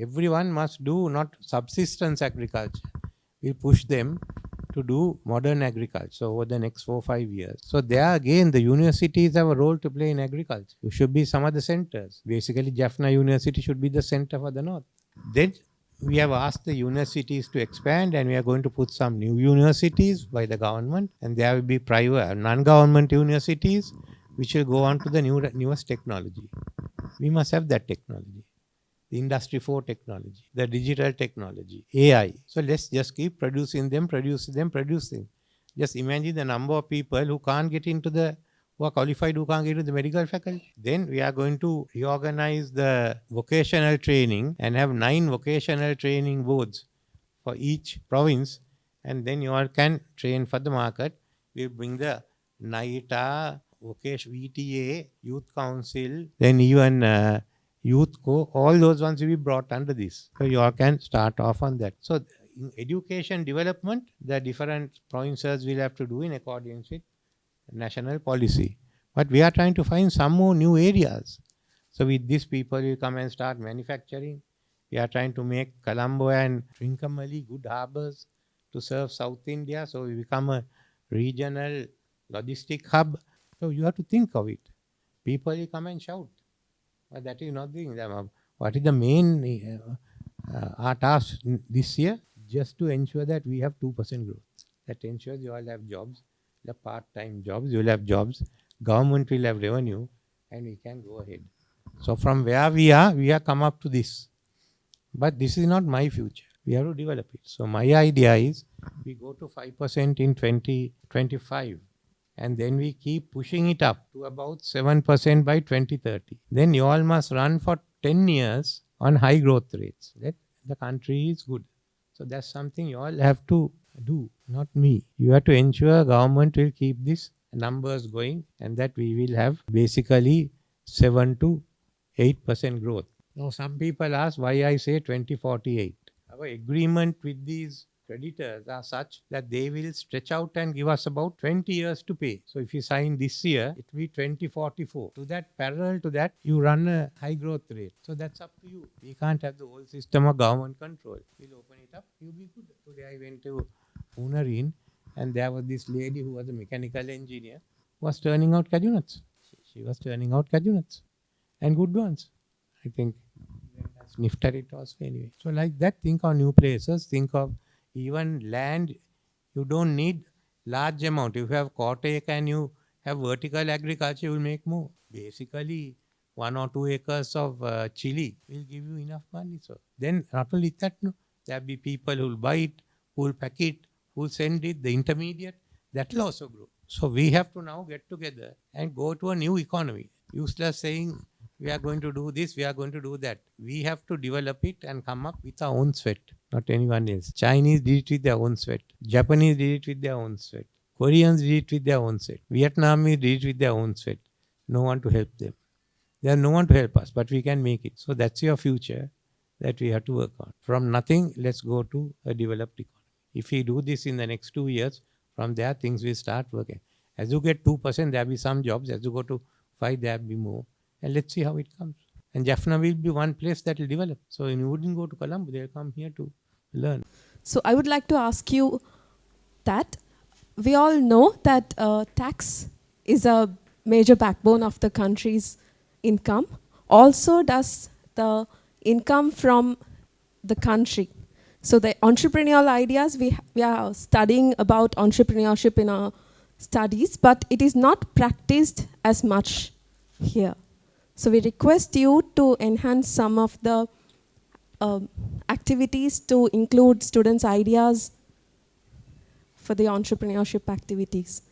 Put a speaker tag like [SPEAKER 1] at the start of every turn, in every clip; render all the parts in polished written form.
[SPEAKER 1] Everyone must do not subsistence agriculture. We push them to do modern agriculture. So over the next 4-5 years. So there again, the universities have a role to play in agriculture. You should be some of the centers. Basically, Jaffna University should be the center for the north. Then we have asked the universities to expand, and we are going to put some new universities by the government, and there will be private, non-government universities which will go on to the newest technology. We must have that technology. The Industry 4 technology, the digital technology, AI. So let's just keep producing them. Just imagine the number of people who can't get into who are qualified, who can't get into the medical faculty. Then we are going to reorganize the vocational training and have 9 vocational training boards for each province. And then you all can train for the market. We'll bring the NITA, VTA, Youth Council, then even Youth Co, all those ones will be brought under this. So you all can start off on that. So in education development, the different provinces will have to do in accordance with national policy. But we are trying to find some more new areas. So with this, people will come and start manufacturing. We are trying to make Colombo and Trincomalee good harbors to serve South India. So we become a regional logistic hub. So you have to think of it. People will come and shout. But that is not the thing. What is the main our task this year? Just to ensure that we have 2% growth. That ensures you all have jobs, the part-time jobs, you will have jobs, government will have revenue, and we can go ahead. So from where we have come up to this. But this is not my future. We have to develop it. So my idea is we go to 5% in 2025. And then we keep pushing it up to about 7% by 2030. Then you all must run for 10 years on high growth rates. That the country is good. So that's something you all have to do, not me. You have to ensure government will keep these numbers going and that we will have basically 7 to 8% growth. Now some people ask why I say 2048. Our agreement with these creditors are such that they will stretch out and give us about 20 years to pay. So if you sign this year, it will be 2044. To that, parallel to that, you run a high growth rate. So that's up to you. We can't have the whole system of government control. We'll open it up. You'll be good. Today I went to Pune and there was this lady who was a mechanical engineer who was turning out cashew nuts. She was turning out cashew nuts and good ones. I think sniffed at it also anyway. So like that, think of new places, think of even land. You don't need large amount. If you have quarter acre and you have vertical agriculture, you will make more. Basically, 1 or 2 acres of chili will give you enough money. So then not only that, no, there will be people who will buy it, who will pack it, who will send it, the intermediate, that will also grow. So we have to now get together and go to a new economy. Useless saying, we are going to do this, we are going to do that. We have to develop it and come up with our own sweat, not anyone else. Chinese did it with their own sweat. Japanese did it with their own sweat. Koreans did it with their own sweat. Vietnamese did it with their own sweat. No one to help them. There is no one to help us, but we can make it. So that's your future that we have to work on. From nothing, let's go to a developed economy. If we do this in the next 2 years, from there things will start working. As you get 2%, there will be some jobs. As you go to 5, there will be more. And let's see how it comes. And Jaffna will be one place that will develop. So you wouldn't go to Colombo, they'll come here to learn.
[SPEAKER 2] So I would like to ask you that we all know that tax is a major backbone of the country's income. Also does the income from the country. So the entrepreneurial ideas, we are studying about entrepreneurship in our studies, but it is not practiced as much here. So we request you to enhance some of the activities to include students' ideas for the entrepreneurship activities.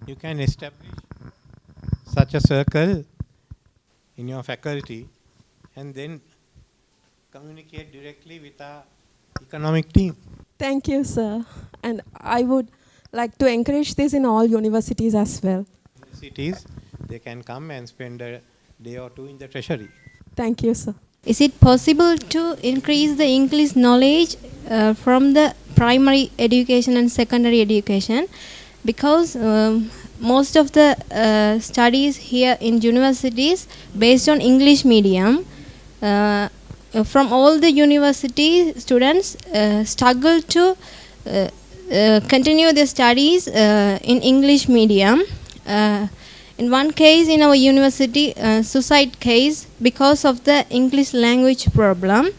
[SPEAKER 1] You can establish such a circle in your faculty and then communicate directly with our economic team.
[SPEAKER 2] Thank you, sir. And I would like to encourage this in all universities as well.
[SPEAKER 1] Universities, they can come and spend a day or 2 in the treasury.
[SPEAKER 2] Thank you, sir.
[SPEAKER 3] Is it possible to increase the English knowledge from the primary education and secondary education? Because most of the studies here in universities based on English medium, from all the university students struggle to continue their studies in English medium. In one case in our university, suicide case because of the English language problem.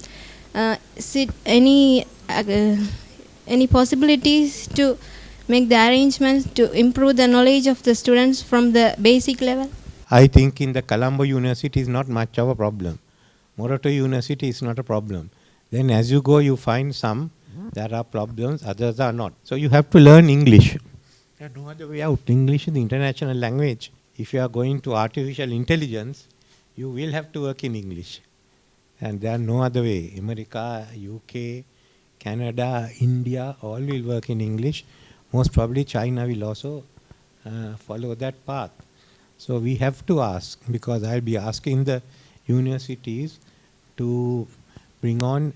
[SPEAKER 3] Is it any possibilities to make the arrangements to improve the knowledge of the students from the basic level?
[SPEAKER 1] I think in the Colombo University is not much of a problem. Morato University is not a problem. Then as you go, you find some there are problems, others are not. So you have to learn English. There are no other way out. English is the international language. If you are going to artificial intelligence, you will have to work in English. And there are no other way. America, UK, Canada, India, all will work in English. Most probably China will also follow that path. So we have to ask, because I'll be asking the universities to bring on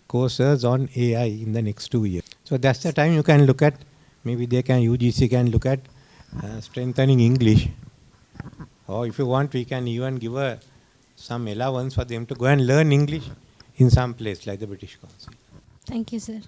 [SPEAKER 1] courses on AI in the next 2 years. So that's the time you can look at, maybe UGC can look at strengthening English. Or if you want, we can even give some allowance for them to go and learn English in some place like the British Council.
[SPEAKER 3] Thank you, sir.